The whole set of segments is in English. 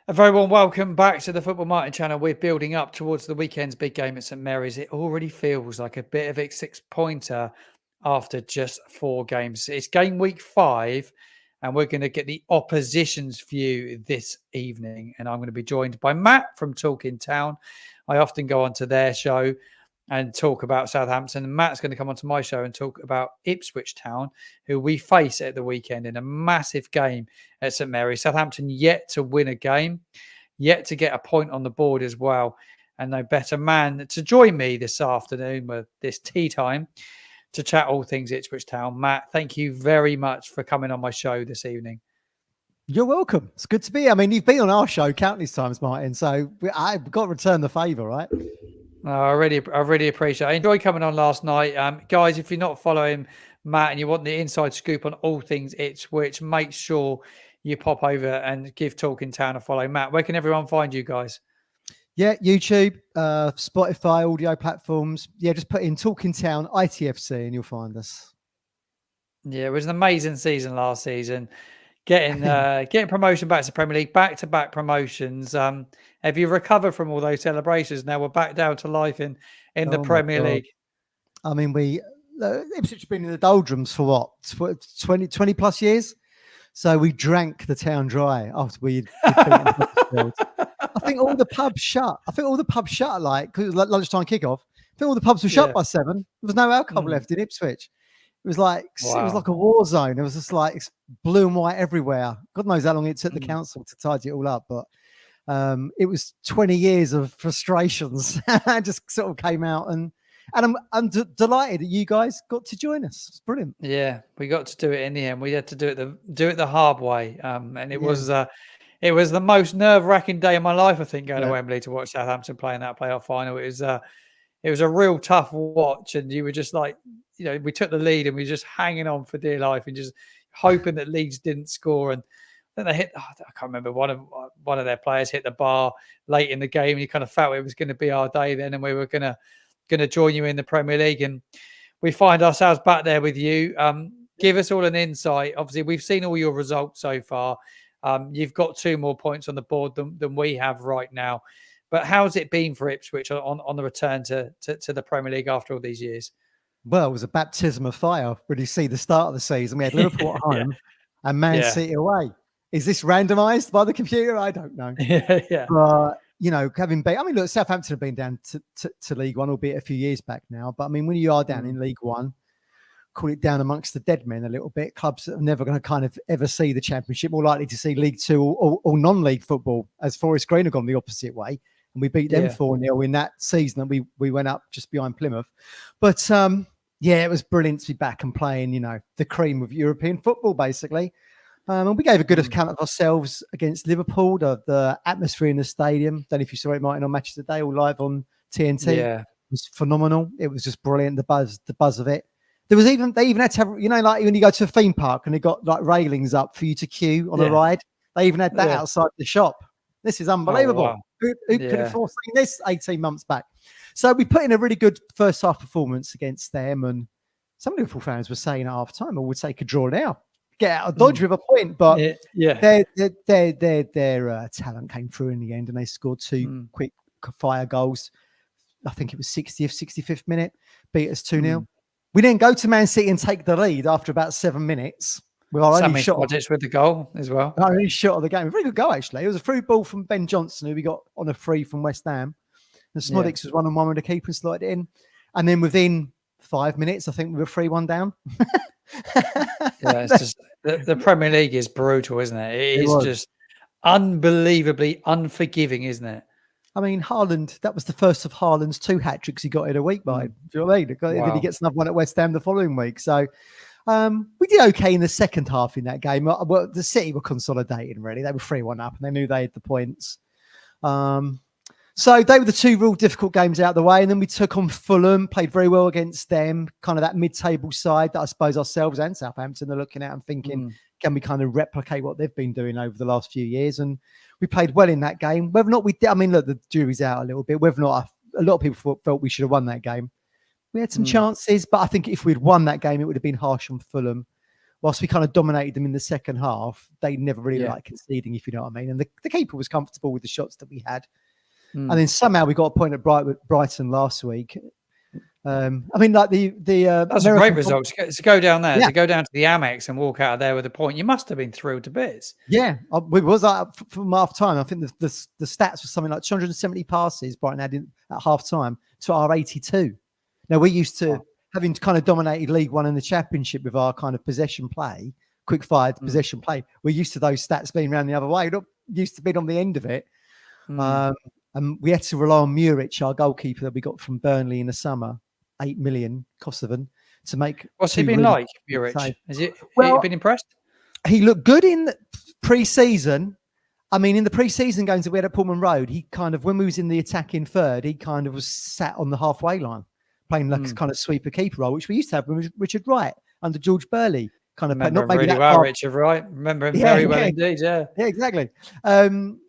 A very warm welcome back to the Football Martin channel. We're building up towards the weekend's big game at St Mary's. It already feels like a bit of a six-pointer after just 4 games. It's game week 5, and we're going to get the opposition's view this evening. And I'm going to be joined by Matt from Talking Town. I often go onto their show and talk about Southampton. And Matt's going to come onto my show and talk about Ipswich Town, who we face at the weekend in a massive game at St Mary's. Southampton yet to win a game, yet to get a point on the board as well. And no better man to join me this afternoon with this tea time to chat all things Ipswich Town. Matt, thank you very much for coming on my show this evening. You're welcome. It's good to be here. I mean, you've been on our show countless times, Martin, so I've got to return the favour, right? I really appreciate it. I enjoyed coming on last night. Guys, if you're not following Matt and you want the inside scoop on all things Ipswich, make sure you pop over and give Talking Town a follow. Matt, where can everyone find you guys? Yeah, YouTube, Spotify, audio platforms. Yeah, just put in Talking Town ITFC and you'll find us. Yeah, it was an amazing season last season. Getting promotion back to Premier League, back-to-back promotions. Have you recovered from all those celebrations? Now we're back down to life in the Premier League. I mean, Ipswich have been in the doldrums for what, 20 plus years? So we drank the town dry after we I think all the pubs shut. Like, because it was like lunchtime kickoff. I think all the pubs were shut by 7. There was no alcohol left in Ipswich. It was like a war zone. It was just like blue and white everywhere. God knows how long it took the council to tidy it all up, but it was 20 years of frustrations. I just sort of came out, and I'm delighted that you guys got to join us. It's brilliant. Yeah, we got to do it in the end. We had to do it the hard way, and it was the most nerve-wracking day of my life, I think, going to Wembley to watch Southampton play in that playoff final. It was a real tough watch, and you were just like, we took the lead and we were just hanging on for dear life and just hoping that Leeds didn't score. And then they hit, I can't remember, one of their players hit the bar late in the game. And you kind of felt it was going to be our day then, and we were going to join you in the Premier League. And we find ourselves back there with you. Give us all an insight. Obviously, we've seen all your results so far. You've got 2 more points on the board than we have right now. But how's it been for Ipswich on the return to the Premier League after all these years? Well, it was a baptism of fire when you see the start of the season. We had Liverpool at home and Man City away. Is this randomised by the computer? I don't know. But, having been, look, Southampton have been down to League One, albeit a few years back now. But, when you are down in League One, call it down amongst the dead men a little bit. Clubs that are never going to kind of ever see the Championship, more likely to see League Two or non-league football, as Forest Green have gone the opposite way. And we beat them 4-0 in that season that we went up just behind Plymouth. But, it was brilliant to be back and playing, the cream of European football, basically. And we gave a good account of ourselves against Liverpool. The atmosphere in the stadium, don't know if you saw it, Martin, on Matches Today, all live on TNT. Yeah. It was phenomenal. It was just brilliant, the buzz of it. They even had to have, like when you go to a theme park and they got like railings up for you to queue on a ride. They even had that outside the shop. This is unbelievable. Oh, wow. Who could have foreseen this 18 months back? So we put in a really good first half performance against them, and some Liverpool fans were saying at half time, I would take a draw now, get out of Dodge with a point. But their talent came through in the end, and they scored 2 quick fire goals. I think it was 60th, 65th minute, beat us 2-0. We then go to Man City and take the lead after about 7 minutes. With our only shot with the goal as well. Our only shot of the game. A very good goal, actually. It was a through ball from Ben Johnson, who we got on a free from West Ham. And Snodix was 1-on-1 with the keeper and slotted it in. And then within 5 minutes, I think we were 3-1 down. It's just the Premier League is brutal, isn't it? It is just unbelievably unforgiving, isn't it? Haaland, that was the first of Haaland's 2 hat-tricks he got in a week, mate. Do you know what I mean? Then he gets another one at West Ham the following week. So we did okay in the second half in that game. Well, the City were consolidating, really. They were 3-1 up and they knew they had the points. So they were the 2 real difficult games out of the way. And then we took on Fulham, played very well against them, kind of that mid-table side that I suppose ourselves and Southampton are looking at and thinking, can we kind of replicate what they've been doing over the last few years? And we played well in that game. Whether or not we did, look, the jury's out a little bit. Whether or not a lot of people felt we should have won that game. We had some chances, but I think if we'd won that game, it would have been harsh on Fulham. whilst we kind of dominated them in the second half, they never really like conceding, if you know what I mean. And the keeper was comfortable with the shots that we had. And then somehow we got a point at Brighton last week. I mean, like that's a great result to go down there, to go down to the Amex and walk out of there with a point. You must have been thrilled to bits. Yeah, we was from half time. I think the stats was something like 270 passes Brighton had at half time to our 82. Now we used to having kind of dominated League One and the Championship with our kind of possession play, quick fired possession play. We're used to those stats being around the other way. Not used to being on the end of it. And we had to rely on Muric, our goalkeeper that we got from Burnley in the summer, 8 million Kosovan, to make. What's he been like, Muric? Has he been impressed? He looked good in pre-season. I mean, in the pre-season games that we had at Pullman Road, he kind of, when we was in the attacking third, he kind of was sat on the halfway line, playing like a kind of sweeper keeper role, which we used to have with Richard Wright under George Burley. Kind of remember not maybe really well, Richard Wright. Remember him very well indeed. Yeah, exactly. Town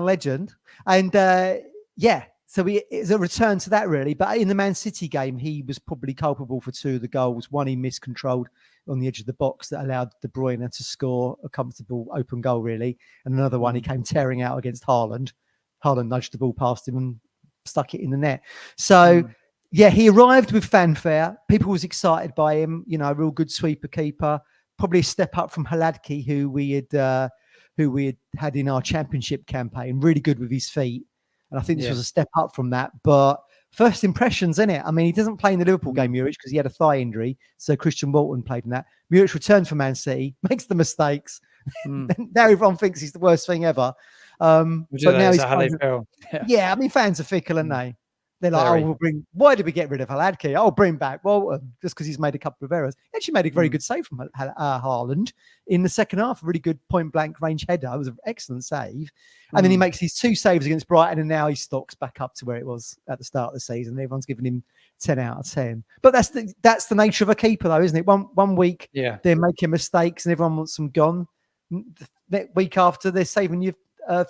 legend. And so it's a return to that really. But in the Man City game, he was probably culpable for 2 of the goals. One he miscontrolled on the edge of the box that allowed De Bruyne to score a comfortable open goal, really. And another one, he came tearing out against Haaland. Haaland nudged the ball past him and stuck it in the net. So, he arrived with fanfare. People was excited by him. You know, a real good sweeper keeper. Probably a step up from Hladky, who we had in our championship campaign. Really good with his feet. And I think this was a step up from that. But first impressions, isn't it? I mean, he doesn't play in the Liverpool game, Muric, because he had a thigh injury. So Christian Walton played in that. Muric returned for Man City, makes the mistakes. Now everyone thinks he's the worst thing ever. But now he's how they feel. I mean, fans are fickle, aren't they? They're like, why did we get rid of Hladky? Oh, bring back Walton, just because he's made a couple of errors. He actually made a very good save from Haaland in the second half. A really good point-blank range header. It was an excellent save. And then he makes these 2 saves against Brighton, and now he stocks back up to where it was at the start of the season. Everyone's giving him 10 out of 10. But that's the nature of a keeper, though, isn't it? One week they're making mistakes and everyone wants them gone. The week after, they're saving you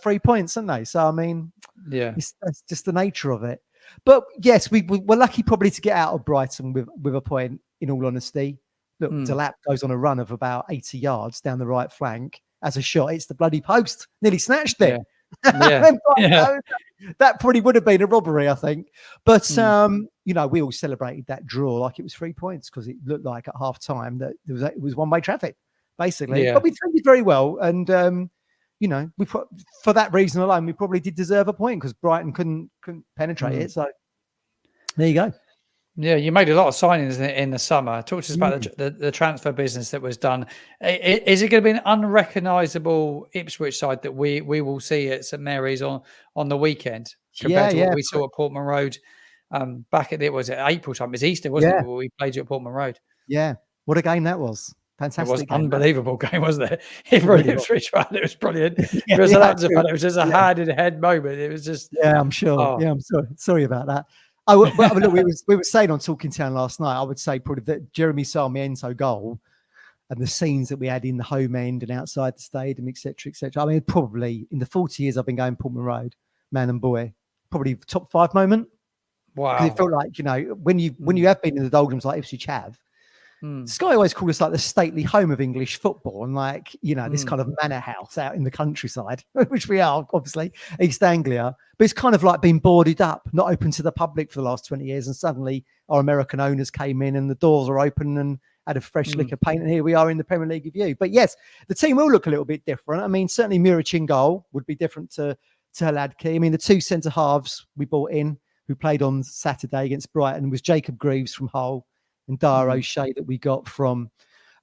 3 points, aren't they? So, I mean, that's just the nature of it. But yes, we're lucky probably to get out of Brighton with a point, in all honesty. Look, Delap goes on a run of about 80 yards down the right flank as a shot. It's the bloody post. Nearly snatched it. That probably would have been a robbery, I think. But, we all celebrated that draw like it was 3 points because it looked like at half time that it was one-way traffic, basically. But we defended very well. And, for that reason alone, we probably did deserve a point because Brighton couldn't penetrate it. So there you go. Yeah, you made a lot of signings in the summer. Talk to us about the transfer business that was done. Is it going to be an unrecognisable Ipswich side that we will see at St Mary's on the weekend compared to what we saw at Portman Road back at April time? It was Easter, wasn't it? We played you at Portman Road. Yeah, what a game that was. Fantastic. It was an unbelievable game, wasn't it? If for an Ipswich fan, it was brilliant. It was it was just a hand-in-head moment. It was just... Yeah, I'm sure. Oh. Yeah, I'm sorry about that. Look, we were saying on Talking Town last night, I would say probably that Jeremy Sarmiento goal and the scenes that we had in the home end and outside the stadium, etc., etc. I mean, probably in the 40 years I've been going Portman Road, man and boy, probably top 5 moment. Wow. Because it felt like, when you have been in the doldrums like Ipswich have, Sky always called us like the stately home of English football and this kind of manor house out in the countryside, which we are, obviously, East Anglia. But it's kind of like been boarded up, not open to the public for the last 20 years. And suddenly our American owners came in and the doors are open and had a fresh lick of paint. And here we are in the Premier League view. But yes, the team will look a little bit different. I mean, certainly Muric in goal would be different to Hladky. I mean, the 2 centre halves we brought in who played on Saturday against Brighton was Jacob Greaves from Hull and Dara O'Shea that we got from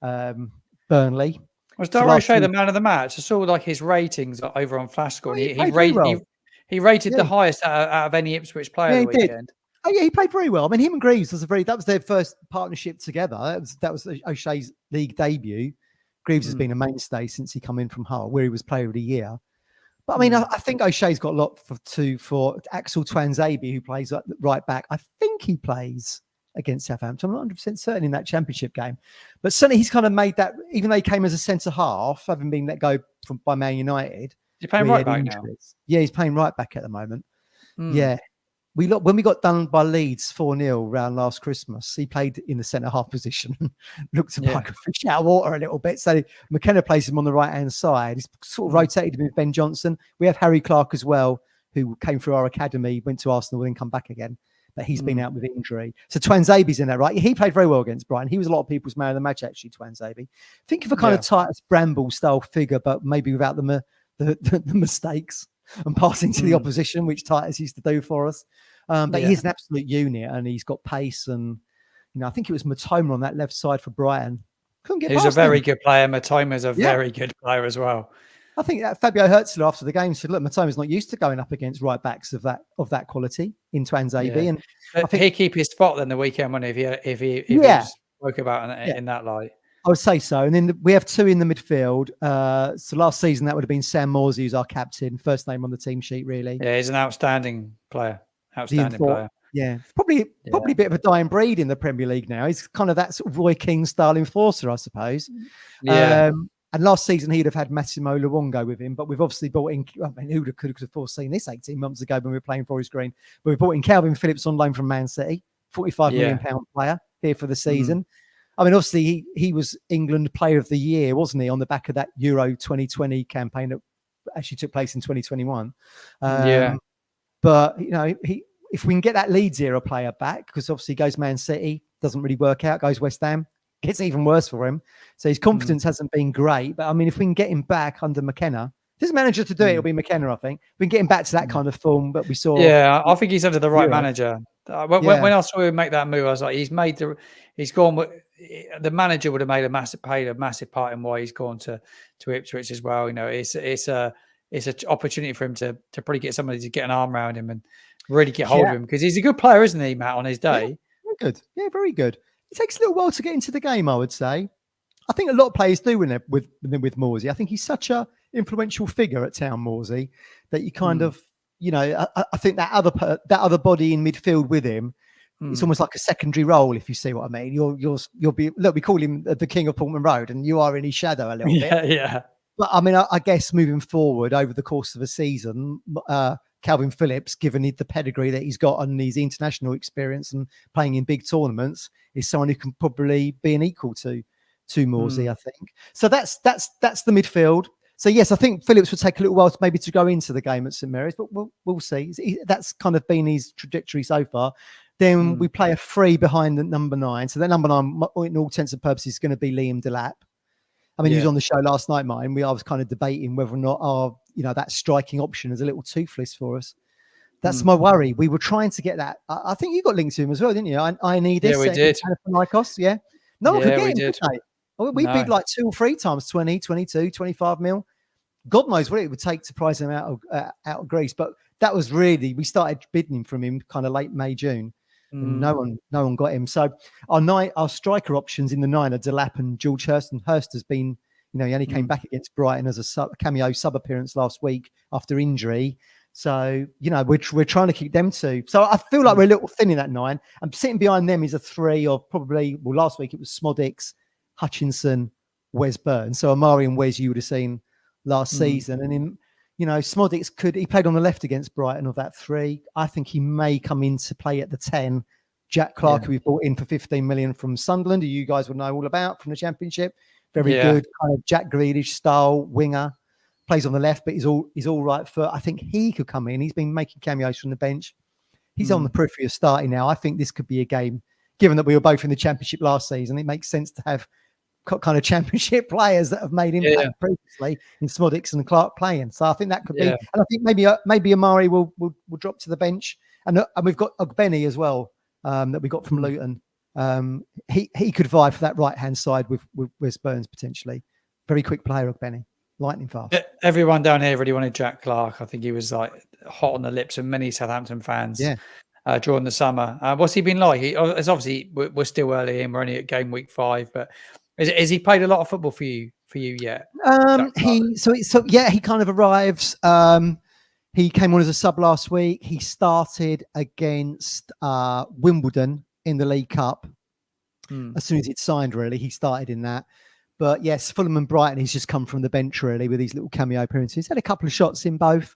Burnley. Was Dara O'Shea the man of the match? I saw his ratings over on Flashscore. He rated the highest out of any Ipswich player the weekend. Oh yeah, he played very well. I mean, him and Greaves that was their first partnership together. That was O'Shea's league debut. Greaves has been a mainstay since he come in from Hull, where he was Player of the Year. But I mean, I think O'Shea's got a lot for Axel Twanzebe, who plays right back. I think he plays against Southampton. I'm not 100% certain in that championship game. But certainly he's kind of made that, even though he came as a centre-half, having been let go by Man United. He's playing right back now? Yeah, he's playing right back at the moment. Yeah. when we got done by Leeds 4-0 round last Christmas, he played in the centre half position. Looked like a fish out of water a little bit. So McKenna plays him on the right hand side. He's sort of rotated with Ben Johnson. We have Harry Clark as well, who came through our academy, went to Arsenal, and then come back again. But he's been out with injury. So Twanzabe's in there, right? He played very well against Brighton. He was a lot of people's man of the match, actually, Twanzabe. Think of a kind of Titus Bramble style figure, but maybe without the mistakes and passing to the opposition, which Titus used to do for us. But he's an absolute unit, and he's got pace. And I think it was Matoma on that left side for Brighton. Couldn't get. He's a very good player. Matoma's a very good player as well. I think that Fabio Herzl after the game said, "Look, Matoma's not used to going up against right backs of that quality in Twanzabe." And I think he'd keep his spot then the weekend, wouldn't he, if he spoke about in that light. I would say so. And then we have two in the midfield. So last season that would have been Sam Morsey, who's our captain, first name on the team sheet, really. Yeah, he's an outstanding player. Outstanding player. Yeah, probably a bit of a dying breed in the Premier League now. He's kind of that sort of Roy King style enforcer, I suppose. Yeah. And last season he'd have had Massimo Luongo with him, but we've obviously bought in. I mean, who could have foreseen this 18 months ago when we were playing Forest Green? But we bought in Calvin Phillips on loan from Man City, £45 million player here for the season. I mean, obviously he was England Player of the Year, wasn't he, on the back of that Euro 2020 campaign that actually took place in 2021. But if we can get that Leeds era player back, because obviously goes Man City, doesn't really work out, goes West Ham, gets even worse for him. So his confidence hasn't been great. But I mean, if we can get him back under McKenna, if there's a manager to do it, it'll be McKenna, I think. We can get him back to that kind of form that we saw. Yeah, I think he's under the right manager. When I saw him make that move, I was like, he's gone with the manager would have paid a massive part in why he's gone to Ipswich as well. It's an opportunity for him to probably get somebody to get an arm around him and really get hold of him, because he's a good player, isn't he, Matt, on his day? Very good. Yeah, very good. It takes a little while to get into the game, I would say. I think a lot of players do with Morsey. I think he's such a influential figure at Town, Morsey, that you kind of, I think that other body in midfield with him, it's almost like a secondary role, if you see what I mean. You'll be, look, we call him the king of Portman Road, and you are in his shadow a little bit. Yeah. But I mean, I guess moving forward over the course of a season, Calvin Phillips, given the pedigree that he's got and his international experience and playing in big tournaments, is someone who can probably be an equal to Morsey, I think. So that's the midfield. So yes, I think Phillips would take a little while to go into the game at St Mary's, but we'll see. That's kind of been his trajectory so far. Then we play a 3 behind the number 9. So that number 9, in all intents and purposes, is going to be Liam Delap. I mean, he was on the show last night, Martin. I was kind of debating whether or not that striking option is a little toothless for us. That's my worry. We were trying to get that. I think you got linked to him as well, didn't you? I need this. Yeah, we did. No one could get him, did they? We bid like 2 or 3 times, 20, 22, 25 mil. God knows what it would take to price him out of Greece. But that was really, we started bidding from him kind of late May, June. And no one got him. So our striker options in the 9 are Delap and George Hurst. And Hurst has been, he only came back against Brighton as a cameo sub appearance last week after injury. So, we're trying to keep them 2. So I feel like we're a little thin in that 9. And sitting behind them is a 3 of probably, last week it was Smodix, Hutchinson, Wes Burns. So Amari and Wes you would have seen last season. And in, Smodix he played on the left against Brighton of that 3. I think he may come into play at the 10. Jack Clark, who we bought in for 15 million from Sunderland, who you guys would know all about from the Championship. Very good, kind of Jack Grealish style winger. Plays on the left, but he's all right foot. I think he could come in. He's been making cameos from the bench. He's on the periphery of starting now. I think this could be a game, given that we were both in the Championship last season. It makes sense to have kind of Championship players that have made impact previously in Smodix and Clark playing. So I think that could be. And I think maybe Amari will drop to the bench. And we've got Ogbeni as well that we got from Luton. He could vie for that right hand side with Wes Burns potentially. Very quick player, Ogbeni. Lightning fast. Everyone down here really wanted Jack Clark. I think he was like hot on the lips of many Southampton fans during the summer. What's he been like? It's obviously we're still early in. We're only at game week 5, but is he played a lot of football for you yet? He kind of arrives. He came on as a sub last week. He started against Wimbledon in the League Cup. As soon as he'd signed, really, he started in that. But yes, Fulham and Brighton, he's just come from the bench really with these little cameo appearances. Had a couple of shots in both.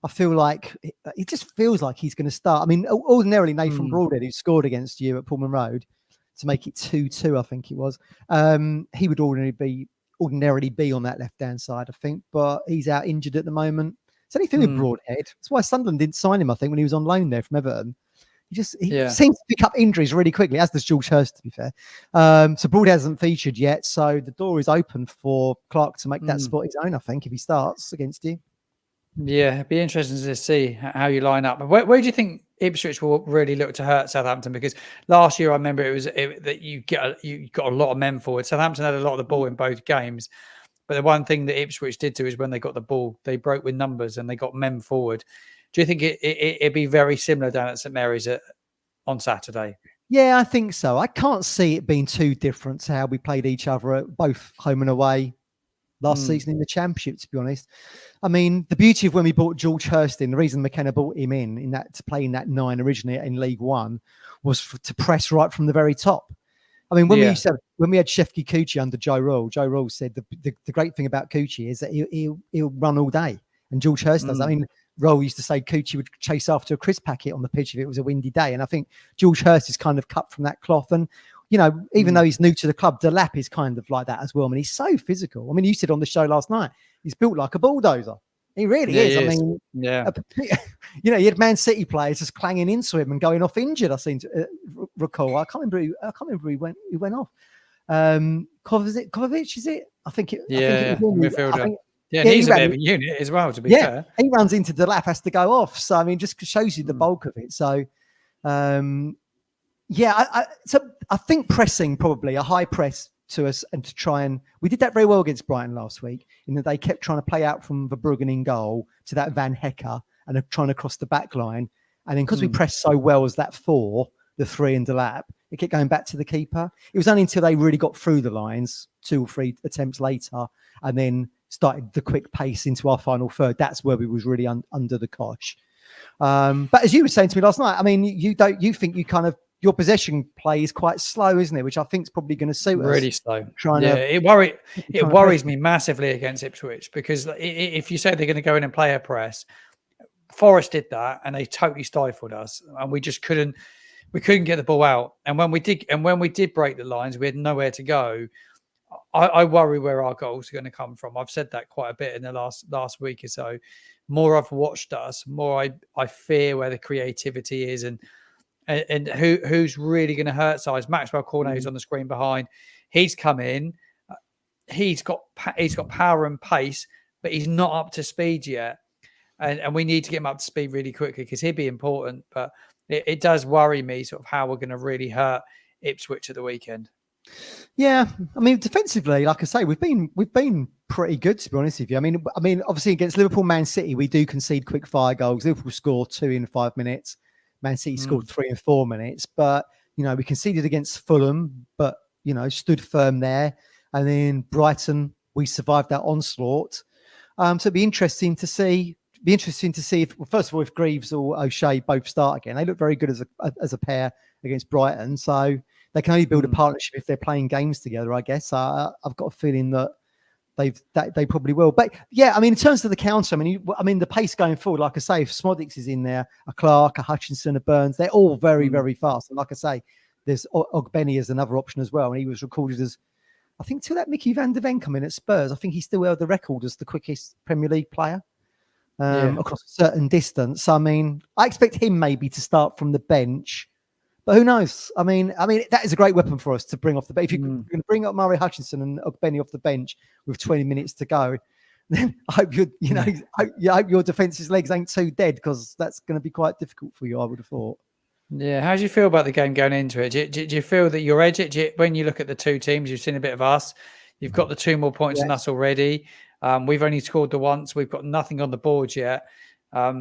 I feel like it just feels like he's going to start. I mean, ordinarily Nathan Broadhead, who scored against you at Pullman Road to make it 2-2, I think it was. He would ordinarily be on that left-hand side, I think, but he's out injured at the moment. It's anything with Broadhead. That's why Sunderland didn't sign him, I think, when he was on loan there from Everton. He seems to pick up injuries really quickly, as does George Hurst, to be fair. So Broadhead hasn't featured yet, so the door is open for Clark to make that spot his own, I think, if he starts against you. Yeah, it'd be interesting to see how you line up. Where do you think Ipswich will really look to hurt Southampton? Because last year I remember that you got a lot of men forward. Southampton had a lot of the ball in both games, but the one thing that Ipswich did do is when they got the ball, they broke with numbers and they got men forward. Do you think it'd be very similar down at St Mary's on Saturday? Yeah, I think so. I can't see it being too different to how we played each other at both home and away last season in the Championship, to be honest. I mean, the beauty of when we brought George Hurst in, the reason McKenna brought him in that to play in that 9 originally in League One was to press right from the very top. I mean, when we had Shefki Kuchi under Joe Rule said the great thing about Kuchi is that he'll run all day, and George Hurst does. I mean, Roll used to say Kuchi would chase after a crisp packet on the pitch if it was a windy day, and I think George Hurst is kind of cut from that cloth. And even though he's new to the club, Delap is kind of like that as well. I mean, he's so physical. I mean, you said on the show last night, he's built like a bulldozer. He really is. I mean, you had Man City players just clanging into him and going off injured. I seem to recall. I can't remember who went off. Kovacic, is it? I think it. Midfielder. He's a bit of a unit as well, to be fair. He runs into Delap, has to go off. So I mean, just shows you the bulk of it. So so I think pressing, probably a high press to us, and to try and we did that very well against Brighton last week, in that they kept trying to play out from Verbruggen in goal to that Van Hecker and trying to cross the back line. And then because we pressed so well as that 4, the 3 and Delap, it kept going back to the keeper. It was only until they really got through the lines 2 or 3 attempts later and then started the quick pace into our final third. That's where we was really under the cosh. But as you were saying to me last night, I mean, you think you kind of, your possession play is quite slow, isn't it? Which I think is probably going to suit us. Really slow. It worries me massively against Ipswich, because if you say they're going to go in and play a press, Forest did that and they totally stifled us, and we just couldn't get the ball out. And when we did break the lines, we had nowhere to go. I worry where our goals are going to come from. I've said that quite a bit in the last week or so. More I've watched us, more I fear where the creativity is and who's really going to hurt size. Maxwell Cornet is on the screen behind. He's come in. He's got power and pace, but he's not up to speed yet. And we need to get him up to speed really quickly, because he'd be important. But it does worry me sort of how we're going to really hurt Ipswich at the weekend. Yeah, I mean, defensively, like I say, we've been pretty good, to be honest with you. I mean, obviously against Liverpool, Man City, we do concede quick fire goals. Liverpool score 2 in 5 minutes. Man City scored 3 in 4 minutes. But we conceded against Fulham, but stood firm there. And then Brighton, we survived that onslaught. So it'd be interesting to see. If, well, first of all, if Greaves or O'Shea both start again. They look very good as a pair against Brighton. So they can only build a partnership if they're playing games together, I guess. I've got a feeling that they probably will. But yeah, I mean, in terms of the counter, I mean, the pace going forward, like I say, if Smodics is in there, a Clark, a Hutchinson, a Burns, they're all very, very fast. And like I say, there's Ogbeni as another option as well. And he was recorded as, I think, till that Mickey van der Ven come in at Spurs, I think he still held the record as the quickest Premier League player across a certain distance. I mean, I expect him maybe to start from the bench. But who knows? I mean, that is a great weapon for us to bring off the bench. If you're going to bring up Murray Hutchinson and Ogbeni off the bench with 20 minutes to go, then I hope I hope your defence's legs ain't too dead, because that's going to be quite difficult for you, I would have thought. Yeah, how do you feel about the game going into it? Do you feel that you're edged? When you look at the two teams, you've seen a bit of us. You've got the 2 more points than us already. We've only scored the once. We've got nothing on the board yet. How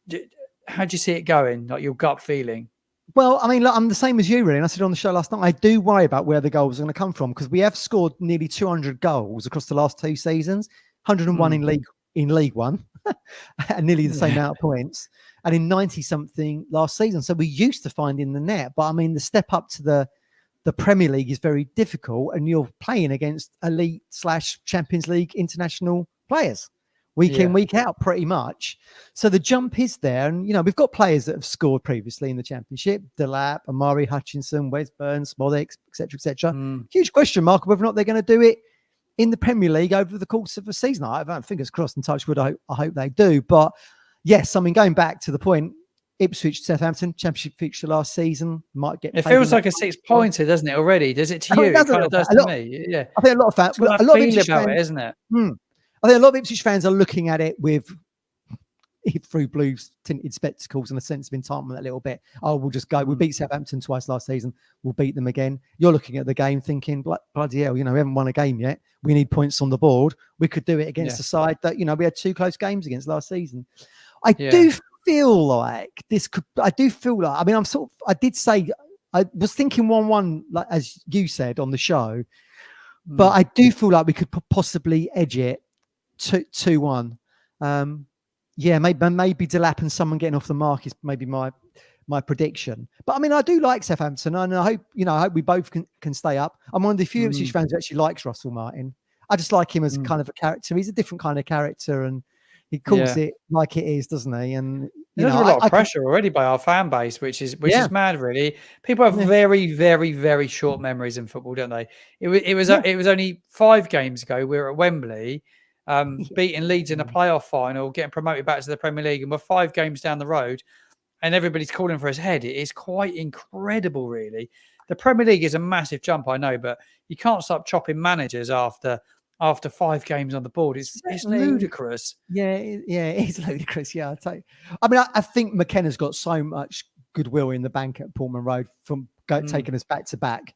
do you see it going? Like your gut feeling? Well, I mean, look, I'm the same as you, really. And I said on the show last night, I do worry about where the goals are going to come from, because we have scored nearly 200 goals across the last 2 seasons, 101 in League One, and nearly the same amount of points, and in 90-something last season. So we're used to finding the net. But I mean, the step up to the Premier League is very difficult, and you're playing against elite / Champions League international players, week in, week out, pretty much. So the jump is there. And, we've got players that have scored previously in the Championship. Delap, Amari Hutchinson, Wes Burns, Smolek, etc., etc. Huge question mark whether or not they're going to do it in the Premier League over the course of a season. I have fingers crossed and touch wood. I hope they do. But yes, I mean, going back to the point, Ipswich, Southampton, Championship fixture last season might get. It feels like a 6-pointer, doesn't it? Already, does it to you? It kind of does to me. Yeah, I think a lot of fans. A lot of Ipswich about it, isn't it? I think a lot of Ipswich fans are looking at it through blue tinted spectacles and a sense of entitlement a little bit. Oh, we'll just go. We beat Southampton twice last season. We'll beat them again. You're looking at the game thinking, bloody hell, we haven't won a game yet. We need points on the board. We could do it against a side that, we had 2 close games against last season. I do feel like this could, I mean, I did say, I was thinking 1-1, like as you said on the show, but I do feel like we could possibly edge it 2-1. Maybe Delap and someone getting off the mark is maybe my prediction. But I mean, I do like Southampton, and I hope we both can stay up. I'm one of the few Ipswich fans who actually likes Russell Martin. I just like him as kind of a character. He's a different kind of character, and he calls it like it is, doesn't he? And there's a lot of pressure already by our fan base, which is mad, really. People have very, very, very short memories in football, don't they? It was only 5 games ago. We were at Wembley, beating Leeds in a playoff final, getting promoted back to the Premier League, and we're 5 games down the road, and everybody's calling for his head. It is quite incredible, really. The Premier League is a massive jump, I know, but you can't stop chopping managers after 5 games on the board. It's ludicrous. Yeah, it is ludicrous. Yeah, I think McKenna's got so much goodwill in the bank at Portman Road from taking us back to back.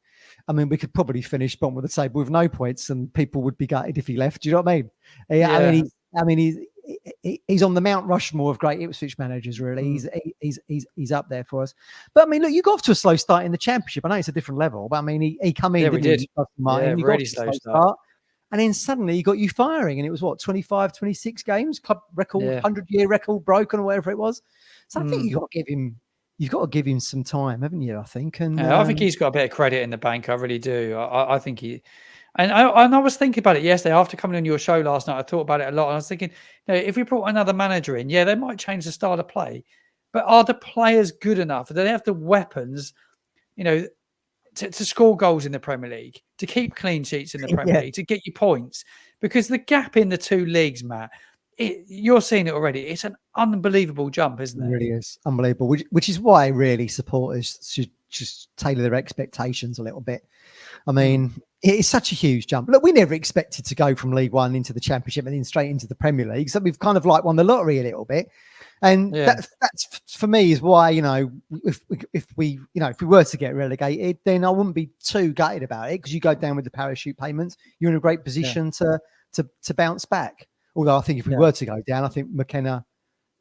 I mean, we could probably finish bottom of the table with no points, and people would be gutted if he left. Do you know what I mean? I mean, he's on the Mount Rushmore of great Ipswich managers. Really, he's up there for us. But I mean, look, you got off to a slow start in the Championship. I know it's a different level, but I mean, he come in. Yeah, we did. Martin, really slow start. And then suddenly he got you firing, and it was 25, 26 games, club record, 100-year record broken, or whatever it was. So I think you've got to give him some time, haven't you? I think, and I think he's got a bit of credit in the bank. I really do. I think he, and I was thinking about it yesterday after coming on your show last night. I thought about it a lot, and I was thinking, if we brought another manager in, they might change the style of play, but are the players good enough? Do they have the weapons, to score goals in the Premier League, to keep clean sheets in the Premier League, to get you points? Because the gap in the 2 leagues, Matt, you're seeing it already. It's an unbelievable jump, isn't it? It really is unbelievable, which is why really supporters should just tailor their expectations a little bit. I mean, it's such a huge jump. Look, we never expected to go from League One into the Championship and then straight into the Premier League. So we've kind of like won the lottery a little bit. And that's for me is why, if we were to get relegated, then I wouldn't be too gutted about it, because you go down with the parachute payments, you're in a great position to bounce back. Although I think if we were to go down, I think McKenna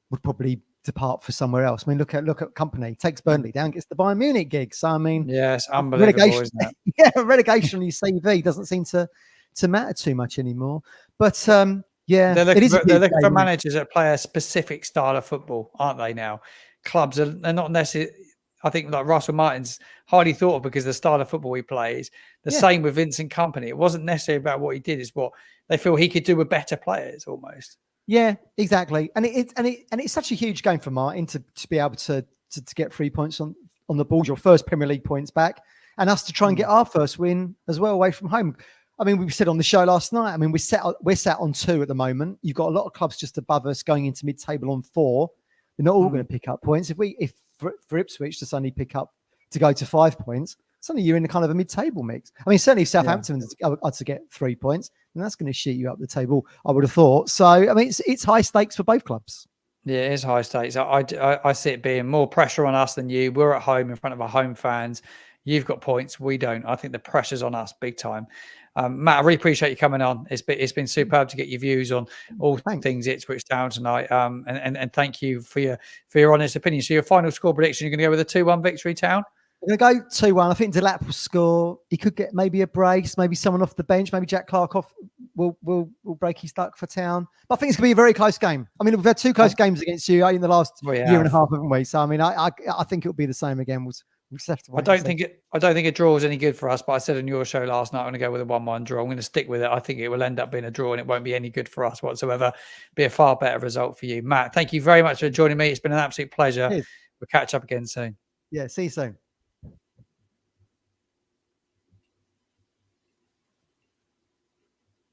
would probably depart for somewhere else. I mean, look at Company, takes Burnley down, gets the Bayern Munich gig. So I mean, it's unbelievable, isn't it? Relegation on your CV doesn't seem to matter too much anymore. But they're looking for managers that play a specific style of football, aren't they? Now, clubs they're not necessarily. I think like Russell Martin's highly thought of because the style of football he plays. The same with Vincent Kompany. It wasn't necessarily about what he did; it's what they feel he could do with better players, almost. Yeah, exactly. And it's such a huge game for Martin to be able to get 3 points on the board, your first Premier League points back, and us to try and get our first win as well away from home. I mean, we said on the show last night, I mean, we're sat on 2 at the moment. You've got a lot of clubs just above us going into mid-table on 4. They're not all going to pick up points. If for Ipswich to suddenly pick up to go to 5 points, suddenly you're in a kind of a mid-table mix. I mean, certainly if Southampton are to get 3 points, then that's going to shoot you up the table, I would have thought. So, I mean, it's high stakes for both clubs. Yeah, it is high stakes. I see it being more pressure on us than you. We're at home in front of our home fans. You've got points. We don't. I think the pressure's on us big time. Matt, I really appreciate you coming on. It's been superb to get your views on all things Ipswich Town tonight. And thank you for your honest opinion. So your final score prediction, you're going to go with a 2-1 victory, Town? I'm going to go 2-1. I think Delap will score. He could get maybe a brace, maybe someone off the bench, maybe Jack Clark will break his duck for Town. But I think it's going to be a very close game. I mean, we've had 2 close games against you in the last year and a half, haven't we? So I mean, I think it'll be the same again. We'll I don't think a draw is any good for us, but I said on your show last night, I'm going to go with a 1-1 draw. I'm going to stick with it. I think it will end up being a draw and it won't be any good for us whatsoever. Be a far better result for you. Matt, thank you very much for joining me. It's been an absolute pleasure. We'll catch up again soon. Yeah, see you soon.